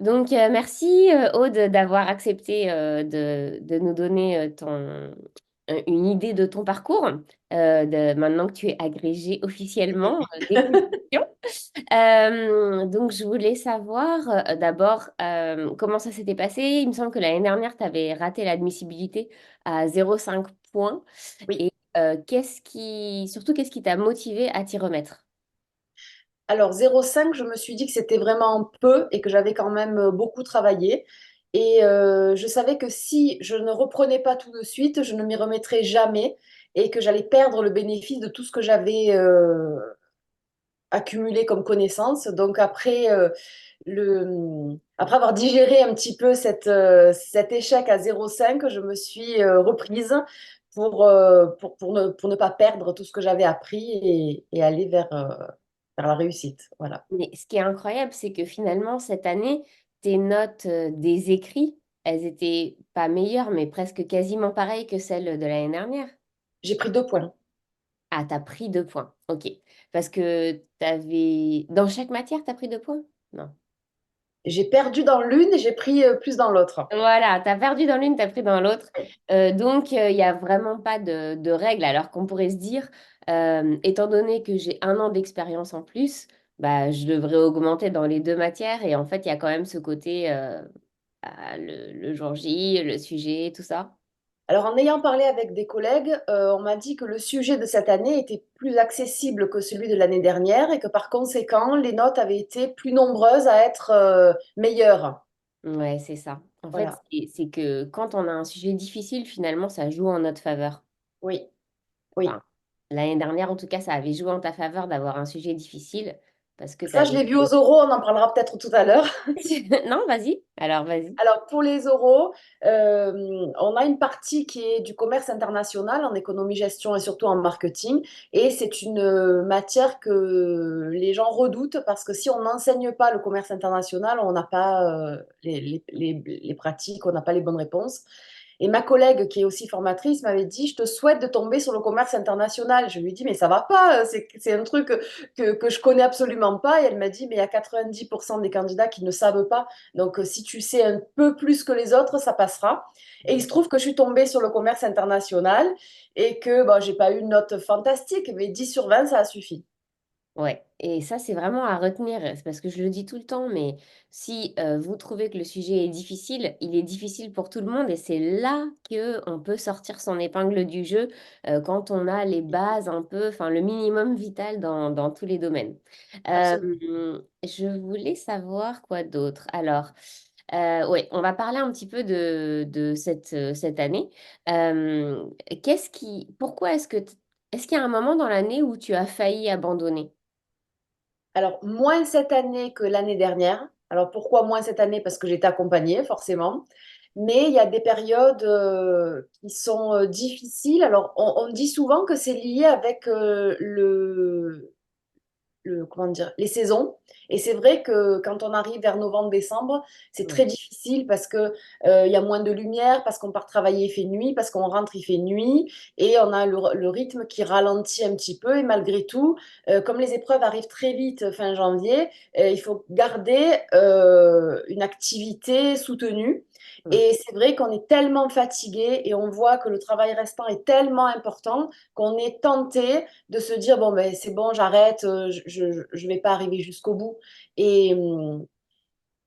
Merci Aude d'avoir accepté de nous donner une idée de ton parcours, maintenant que tu es agrégée officiellement d'équitation. Donc, je voulais savoir d'abord comment ça s'était passé. Il me semble que l'année dernière, tu avais raté l'admissibilité à 0,5 points. Oui. Et surtout, qu'est-ce qui t'a motivé à t'y remettre? Alors 0,5, je me suis dit que c'était vraiment peu et que j'avais quand même beaucoup travaillé. Et je savais que si je ne reprenais pas tout de suite, je ne m'y remettrais jamais et que j'allais perdre le bénéfice de tout ce que j'avais accumulé comme connaissances. Donc après avoir digéré un petit peu cet échec à 0,5, je me suis reprise pour ne pas perdre tout ce que j'avais appris et aller vers la réussite. Voilà. Mais ce qui est incroyable, c'est que finalement, cette année, tes notes des écrits, elles étaient pas meilleures, mais presque quasiment pareilles que celles de l'année dernière. J'ai pris 2 points. Ah, t'as pris 2 points. Ok. Parce que t'avais... Dans chaque matière, t'as pris 2 points? Non. J'ai perdu dans l'une et j'ai pris plus dans l'autre. Voilà, t'as perdu dans l'une, t'as pris dans l'autre. Donc, il n'y a vraiment pas de règle. Alors qu'on pourrait se dire, étant donné que j'ai 1 an d'expérience en plus, bah, je devrais augmenter dans les deux matières. Et en fait, il y a quand même ce côté, le jour J, le sujet, tout ça. Alors, en ayant parlé avec des collègues, on m'a dit que le sujet de cette année était plus accessible que celui de l'année dernière et que par conséquent, les notes avaient été plus nombreuses à être meilleures. Ouais, c'est ça. En fait, Voilà. c'est que quand on a un sujet difficile, finalement, ça joue en notre faveur. Oui, oui. Enfin, l'année dernière, en tout cas, ça avait joué en ta faveur d'avoir un sujet difficile parce que tu Ça, je avais... l'ai vu aux oraux, on en parlera peut-être tout à l'heure. Non, vas-y. Alors, vas-y. Alors, pour les oraux, on a une partie qui est du commerce international en économie-gestion et surtout en marketing. Et c'est une matière que les gens redoutent parce que si on n'enseigne pas le commerce international, on n'a pas les pratiques, on n'a pas les bonnes réponses. Et ma collègue, qui est aussi formatrice, m'avait dit, je te souhaite de tomber sur le commerce international. Je lui ai dit, mais ça va pas, c'est un truc que je connais absolument pas. Et elle m'a dit, mais il y a 90% des candidats qui ne savent pas. Donc, si tu sais un peu plus que les autres, ça passera. Et il se trouve que je suis tombée sur le commerce international et que bon, j'ai pas eu une note fantastique, mais 10 sur 20, ça a suffi. Ouais, et ça, c'est vraiment à retenir. C'est parce que je le dis tout le temps, mais si vous trouvez que le sujet est difficile, il est difficile pour tout le monde et c'est là que on peut sortir son épingle du jeu quand on a les bases un peu, enfin le minimum vital dans tous les domaines. Absolument. Je voulais savoir quoi d'autre. Alors, ouais, on va parler un petit peu de cette année. Euh, pourquoi est-ce qu'il y a un moment dans l'année où tu as failli abandonner? Alors, moins cette année que l'année dernière. Alors, pourquoi moins cette année? Parce que j'étais accompagnée, forcément. Mais il y a des périodes qui sont difficiles. Alors, on dit souvent que c'est lié avec comment dire, les saisons. Et c'est vrai que quand on arrive vers novembre-décembre, c'est Ouais. très difficile parce que il y a moins de lumière, parce qu'on part travailler, il fait nuit, parce qu'on rentre, il fait nuit, et on a le rythme qui ralentit un petit peu. Et malgré tout, comme les épreuves arrivent très vite fin janvier, il faut garder une activité soutenue. Mm. Et c'est vrai qu'on est tellement fatigué et on voit que le travail restant est tellement important qu'on est tenté de se dire, bon, ben, c'est bon, j'arrête, je vais pas arriver jusqu'au bout. Et, hum,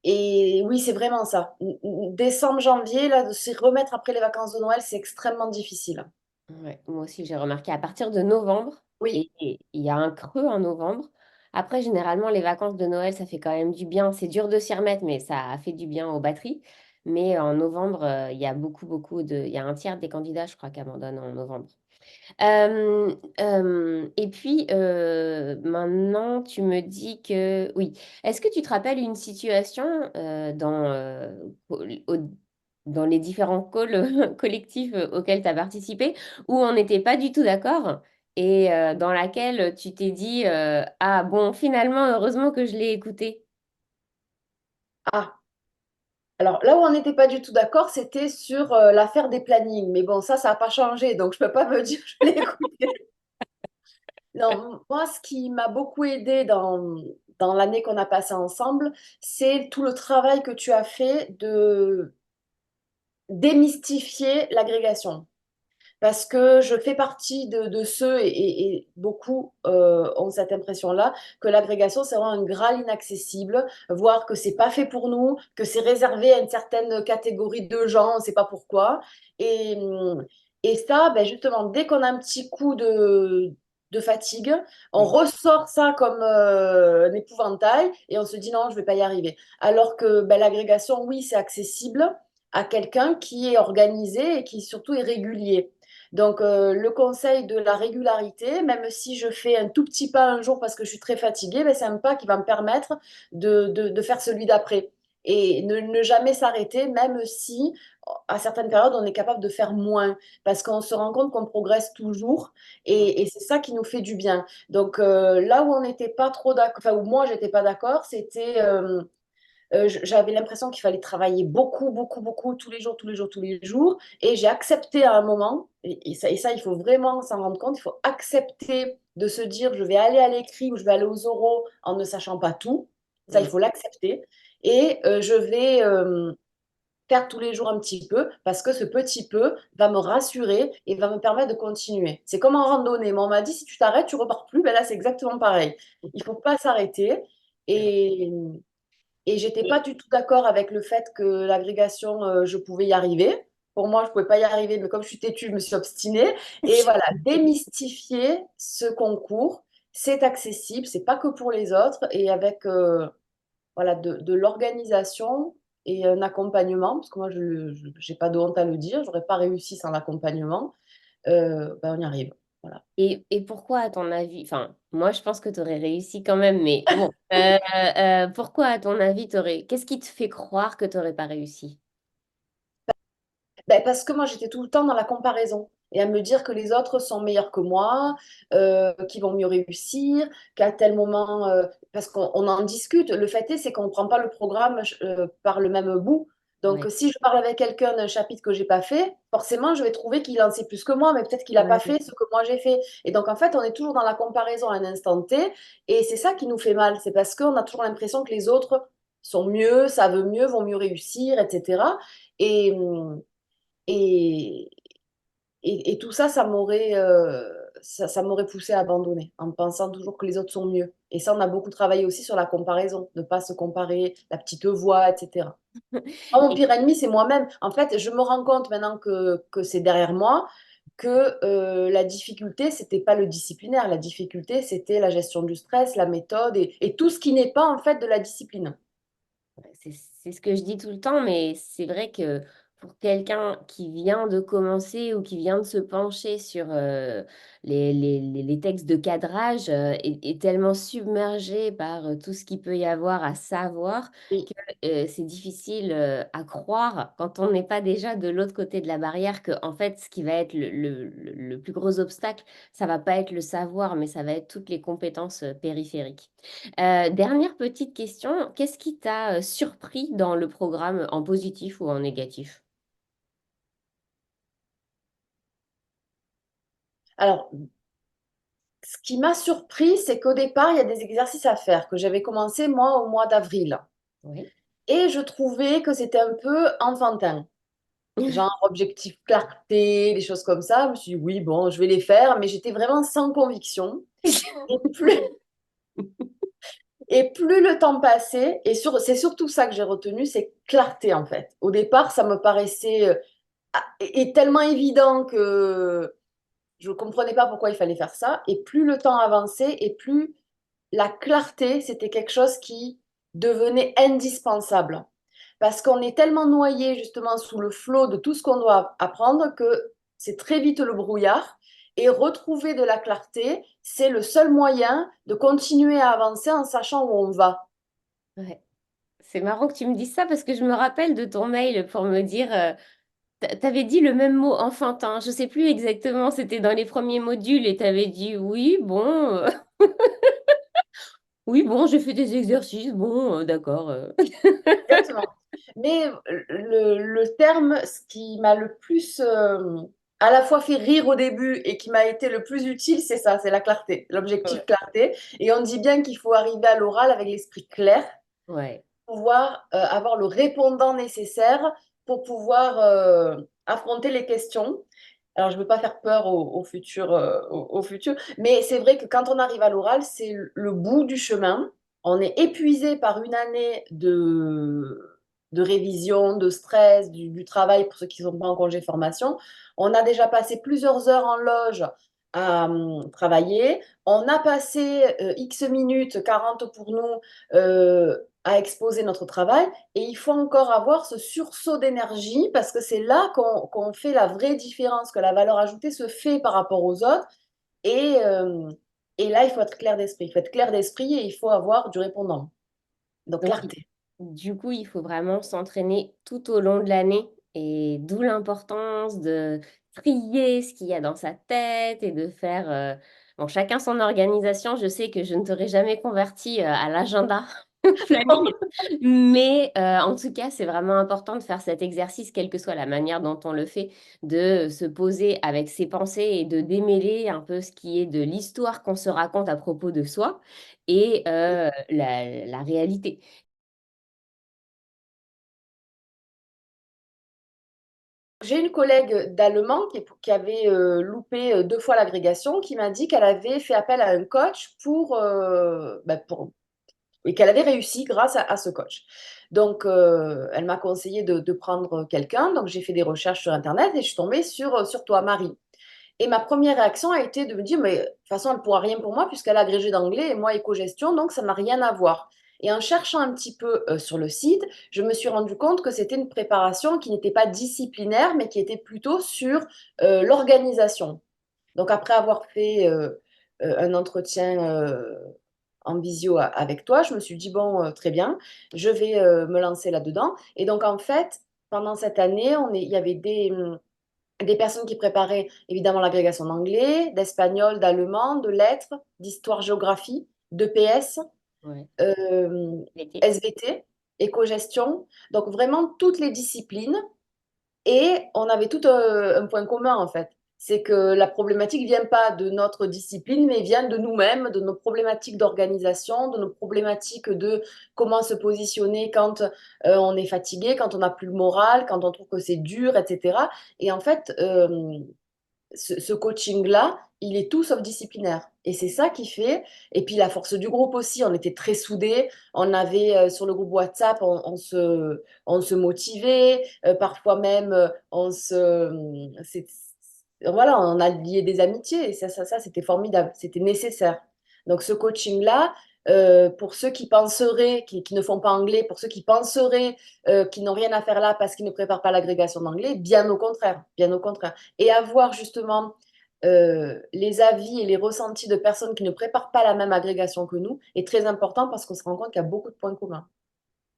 et oui, c'est vraiment ça. Décembre, janvier, là, de se remettre après les vacances de Noël, c'est extrêmement difficile. Ouais, moi aussi, j'ai remarqué à partir de novembre, Oui, et il y a un creux en novembre. Après, généralement, les vacances de Noël, ça fait quand même du bien. C'est dur de s'y remettre, mais ça a fait du bien aux batteries. Mais en novembre, il y a beaucoup de... Il y a un tiers des candidats, je crois, qui abandonnent en novembre. Et puis, maintenant, tu me dis que... Oui. Est-ce que tu te rappelles une situation dans les différents calls collectifs auxquels tu as participé où on n'était pas du tout d'accord et dans laquelle tu t'es dit, ah bon, finalement, heureusement que je l'ai écouté. ah, alors là où on n'était pas du tout d'accord, c'était sur l'affaire des plannings. Mais bon, ça n'a pas changé, donc je peux pas me dire que je l'ai écouté. Non, moi, ce qui m'a beaucoup aidé dans l'année qu'on a passée ensemble, c'est tout le travail que tu as fait de démystifier l'agrégation. Parce que je fais partie de ceux, et beaucoup ont cette impression-là, que l'agrégation, c'est vraiment un Graal inaccessible, voire que c'est pas fait pour nous, que c'est réservé à une certaine catégorie de gens, on ne sait pas pourquoi. Et, hum, et ça, ben justement, dès qu'on a un petit coup de fatigue, on Oui. ressort ça comme un épouvantail et on se dit non, je vais pas y arriver. Alors que ben, l'agrégation, oui, c'est accessible à quelqu'un qui est organisé et qui surtout est régulier. Donc, le conseil de la régularité, même si je fais un tout petit pas un jour parce que je suis très fatiguée, ben, c'est un pas qui va me permettre de faire celui d'après. Et ne jamais s'arrêter, même si à certaines périodes, on est capable de faire moins, parce qu'on se rend compte qu'on progresse toujours, et c'est ça qui nous fait du bien. Donc, là où on n'était pas trop d'accord, enfin, où moi, j'étais pas d'accord, c'était j'avais l'impression qu'il fallait travailler beaucoup, beaucoup, beaucoup, tous les jours, tous les jours, tous les jours. Et j'ai accepté à un moment, et ça, il faut vraiment s'en rendre compte, il faut accepter de se dire, je vais aller à l'écrit ou je vais aller aux oraux en ne sachant pas tout. Ça, il Mm. faut l'accepter. Et je vais faire tous les jours un petit peu, parce que ce petit peu va me rassurer et va me permettre de continuer. C'est comme en randonnée. Moi, on m'a dit, si tu t'arrêtes, tu repars plus. Ben là, c'est exactement pareil. Il faut pas s'arrêter. Et, et j'étais pas du tout d'accord avec le fait que l'agrégation, je pouvais y arriver. Pour moi, je pouvais pas y arriver, mais comme je suis têtue, je me suis obstinée. Et voilà, démystifier ce concours, c'est accessible, c'est pas que pour les autres, et avec voilà, de l'organisation et un accompagnement, parce que moi, je n'ai pas de honte à le dire, j'aurais pas réussi sans l'accompagnement, ben, on y arrive. Voilà. Et pourquoi, à ton avis, enfin, moi je pense que tu aurais réussi quand même, mais bon, pourquoi, à ton avis, qu'est-ce qui te fait croire que tu n'aurais pas réussi? Ben, parce que moi, j'étais tout le temps dans la comparaison et à me dire que les autres sont meilleurs que moi, qu'ils vont mieux réussir, qu'à tel moment, parce qu'on en discute. Le fait est, c'est qu'on ne prend pas le programme par le même bout. Donc, Ouais. si je parle avec quelqu'un d'un chapitre que j'ai pas fait, forcément, je vais trouver qu'il en sait plus que moi, mais peut-être qu'il n'a pas Ouais. fait ce que moi j'ai fait. Et donc, en fait, on est toujours dans la comparaison à un instant T, et c'est ça qui nous fait mal. C'est parce qu'on a toujours l'impression que les autres sont mieux, savent mieux, vont mieux réussir, etc. Et, et, et tout ça, ça m'aurait poussé à abandonner en pensant toujours que les autres sont mieux. Et ça, on a beaucoup travaillé aussi sur la comparaison, ne pas se comparer, la petite voix, etc. Oh, mon Et- pire ennemi, c'est moi-même. En fait, je me rends compte maintenant que c'est derrière moi que la difficulté, c'était pas le disciplinaire. La difficulté, c'était la gestion du stress, la méthode et tout ce qui n'est pas en fait de la discipline. c'est ce que je dis tout le temps, mais c'est vrai que pour quelqu'un qui vient de commencer ou qui vient de se pencher sur les textes de cadrage, est tellement submergé par tout ce qu'il peut y avoir à savoir Oui. que c'est difficile à croire quand on n'est pas déjà de l'autre côté de la barrière que en fait ce qui va être le plus gros obstacle, ça va pas être le savoir, mais ça va être toutes les compétences périphériques. Dernière petite question, qu'est-ce qui t'a surpris dans le programme en positif ou en négatif? Alors, ce qui m'a surpris, c'est qu'au départ, il y a des exercices à faire que j'avais commencé moi au mois d'avril. Oui. Et je trouvais que c'était un peu enfantin. Genre objectif clarté, des choses comme ça. Je me suis dit, oui, bon, je vais les faire, mais j'étais vraiment sans conviction. Et plus, et plus le temps passait, c'est surtout ça que j'ai retenu, c'est clarté en fait. Au départ, ça me paraissait et tellement évident que je ne comprenais pas pourquoi il fallait faire ça. Et plus le temps avançait, et plus la clarté, c'était quelque chose qui devenait indispensable. Parce qu'on est tellement noyé justement sous le flot de tout ce qu'on doit apprendre que c'est très vite le brouillard. Et retrouver de la clarté, c'est le seul moyen de continuer à avancer en sachant où on va. Ouais. C'est marrant que tu me dises ça parce que je me rappelle de ton mail pour me dire, t'avais dit le même mot enfantin. Je sais plus exactement, c'était dans les premiers modules et t'avais dit oui, bon, oui, bon, j'ai fait des exercices, bon, d'accord. Exactement. Mais le terme, ce qui m'a le plus à la fois fait rire au début et qui m'a été le plus utile, c'est ça, c'est la clarté, l'objectif Ouais. clarté. Et on dit bien qu'il faut arriver à l'oral avec l'esprit clair, Ouais. pouvoir avoir le répondant nécessaire pour pouvoir affronter les questions. Alors, je ne veux pas faire peur au futur, au futur, mais c'est vrai que quand on arrive à l'oral, c'est le bout du chemin. On est épuisé par une année de révision, de stress, du travail pour ceux qui ne sont pas en congé formation. On a déjà passé plusieurs heures en loge à travailler. On a passé X minutes, 40 pour nous, à exposer notre travail. Et il faut encore avoir ce sursaut d'énergie parce que c'est là qu'on fait la vraie différence, que la valeur ajoutée se fait par rapport aux autres. Et, euh, et là, il faut être clair d'esprit. Il faut être clair d'esprit et il faut avoir du répondant. Donc, Donc, clarté. du coup, il faut vraiment s'entraîner tout au long de l'année et d'où l'importance de trier ce qu'il y a dans sa tête et de faire, bon, chacun son organisation. Je sais que je ne t'aurais jamais converti à l'agenda planning, mais en tout cas, c'est vraiment important de faire cet exercice, quelle que soit la manière dont on le fait, de se poser avec ses pensées et de démêler un peu ce qui est de l'histoire qu'on se raconte à propos de soi et la réalité. J'ai une collègue d'allemand qui avait loupé 2 fois l'agrégation, qui m'a dit qu'elle avait fait appel à un coach et qu'elle avait réussi grâce à ce coach. Donc, elle m'a conseillé de prendre quelqu'un. Donc, j'ai fait des recherches sur Internet et je suis tombée sur toi, Marie. Et ma première réaction a été de me dire, mais de toute façon, elle ne pourra rien pour moi puisqu'elle a agrégé d'anglais et moi éco-gestion, donc ça n'a rien à voir. Et en cherchant un petit peu sur le site, je me suis rendu compte que c'était une préparation qui n'était pas disciplinaire, mais qui était plutôt sur l'organisation. Donc après avoir fait un entretien en visio avec toi, je me suis dit, bon, très bien, je vais me lancer là-dedans. Et donc en fait, pendant cette année, il y avait des personnes qui préparaient évidemment l'agrégation d'anglais, d'espagnol, d'allemand, de lettres, d'histoire-géographie, de PS, Ouais. euh, L'été. SVT, éco-gestion. Donc vraiment toutes les disciplines. Et on avait tout un point commun en fait. C'est que la problématique vient pas de notre discipline, mais vient de nous-mêmes, de nos problématiques d'organisation, de nos problématiques de comment se positionner quand on est fatigué, quand on n'a plus le moral, quand on trouve que c'est dur, etc. Et en fait, ce coaching-là, il est tout sauf disciplinaire. Et c'est ça qui fait. Et puis la force du groupe aussi, on était très soudés. On avait sur le groupe WhatsApp, on se motivait. Parfois même, voilà, on a lié des amitiés. Et ça c'était formidable. C'était nécessaire. Donc ce coaching-là, pour ceux qui penseraient, qui ne font pas anglais, pour ceux qui penseraient qu'ils n'ont rien à faire là parce qu'ils ne préparent pas l'agrégation d'anglais, bien au contraire, bien au contraire. Et avoir justement les avis et les ressentis de personnes qui ne préparent pas la même agrégation que nous est très important parce qu'on se rend compte qu'il y a beaucoup de points communs.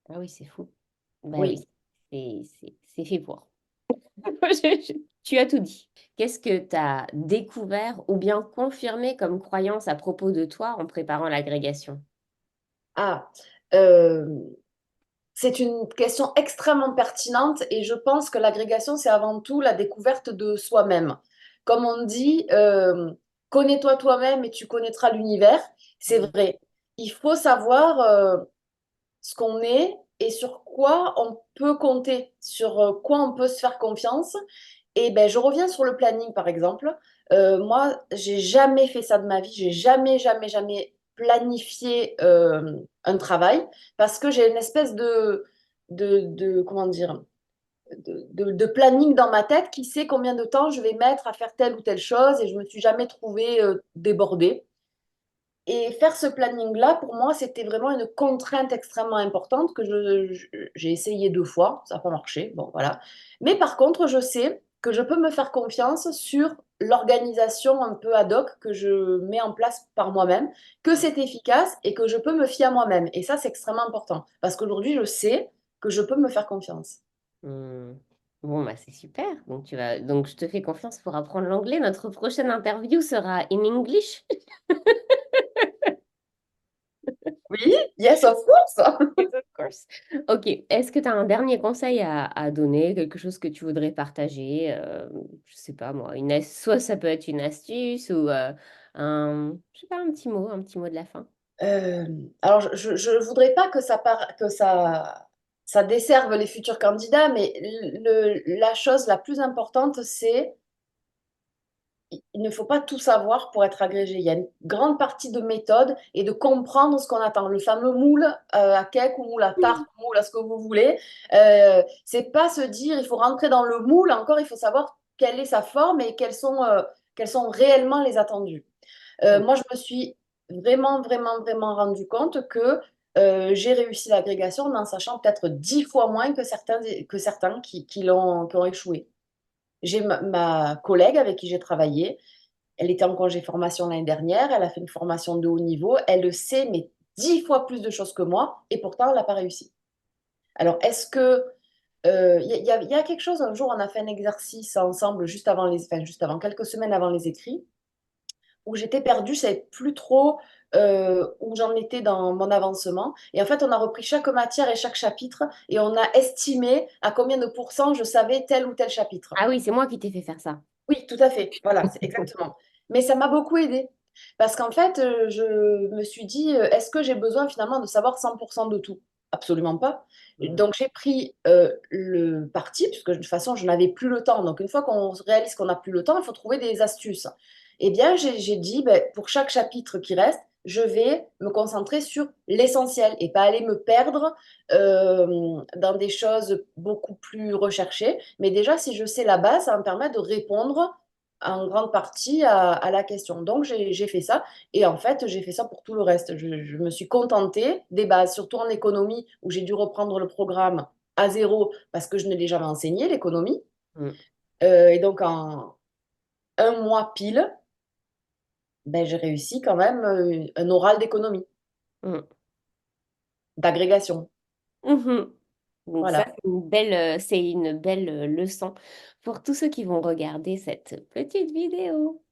Ah oui, c'est fou. Bah Oui. oui, c'est fait pour. Tu as tout dit. Qu'est-ce que tu as découvert ou bien confirmé comme croyance à propos de toi en préparant l'agrégation? Ah, euh, c'est une question extrêmement pertinente et je pense que l'agrégation, c'est avant tout la découverte de soi-même. Comme on dit, connais-toi toi-même et tu connaîtras l'univers. C'est Mm. vrai. Il faut savoir ce qu'on est et sur quoi on peut compter, sur quoi on peut se faire confiance. Et ben, je reviens sur le planning, par exemple. Moi, j'ai jamais fait ça de ma vie. J'ai jamais, jamais, jamais planifié un travail parce que j'ai une espèce comment dire, de planning dans ma tête qui sait combien de temps je vais mettre à faire telle ou telle chose et je me suis jamais trouvée débordée. Et faire ce planning-là, pour moi, c'était vraiment une contrainte extrêmement importante que j'ai essayé 2 fois, ça n'a pas marché, bon voilà. Mais par contre, je sais que je peux me faire confiance sur l'organisation un peu ad hoc que je mets en place par moi-même, que c'est efficace et que je peux me fier à moi-même. Et ça, c'est extrêmement important parce qu'aujourd'hui, je sais que je peux me faire confiance. Hmm. Bon, bah c'est super. Donc je te fais confiance pour apprendre l'anglais. Notre prochaine interview sera in English. Oui, yes, of course. Yes, of course. Ok, est-ce que tu as un dernier conseil à donner, quelque chose que tu voudrais partager? Je sais pas moi, soit ça peut être une astuce ou je sais pas, un petit mot de la fin. Euh, alors, je voudrais pas que ça desserve les futurs candidats, mais la chose la plus importante, c'est il ne faut pas tout savoir pour être agrégé. Il y a une grande partie de méthode et de comprendre ce qu'on attend. Le fameux moule à cake ou moule à tarte, moule à ce que vous voulez. C'est pas se dire il faut rentrer dans le moule. Encore, il faut savoir quelle est sa forme et quels sont réellement les attendus. Mm. Moi, je me suis vraiment rendu compte que j'ai réussi l'agrégation en sachant peut-être 10 fois moins que certains qui ont échoué. J'ai ma collègue avec qui j'ai travaillé, elle était en congé formation l'année dernière, elle a fait une formation de haut niveau, elle le sait, mais 10 fois plus de choses que moi, et pourtant, elle n'a pas réussi. Alors, est-ce que... Il y a quelque chose, un jour, on a fait un exercice ensemble, juste avant, quelques semaines avant les écrits, où j'étais perdue, je savais plus trop où j'en étais dans mon avancement. Et en fait, on a repris chaque matière et chaque chapitre, et on a estimé à combien de pourcents je savais tel ou tel chapitre. Ah oui, c'est moi qui t'ai fait faire ça. Oui, tout à fait. Voilà, c'est exactement. Mais ça m'a beaucoup aidée. Parce qu'en fait, je me suis dit, est-ce que j'ai besoin finalement de savoir 100% de tout? Absolument pas. Mm. Donc j'ai pris le parti, puisque de toute façon, je n'avais plus le temps. Donc une fois qu'on réalise qu'on n'a plus le temps, il faut trouver des astuces. Eh bien, j'ai dit, ben, pour chaque chapitre qui reste, je vais me concentrer sur l'essentiel et pas aller me perdre dans des choses beaucoup plus recherchées. Mais déjà, si je sais la base, ça va me permettre de répondre en grande partie à la question. Donc, j'ai fait ça. Et en fait, j'ai fait ça pour tout le reste. Je me suis contentée des bases, surtout en économie, où j'ai dû reprendre le programme à zéro parce que je ne l'ai jamais enseigné, l'économie. Mm. Et donc, en un mois pile, ben, j'ai réussi quand même un oral d'économie, Mm. d'agrégation. Mhm. Donc ça, Voilà. c'est une belle leçon pour tous ceux qui vont regarder cette petite vidéo.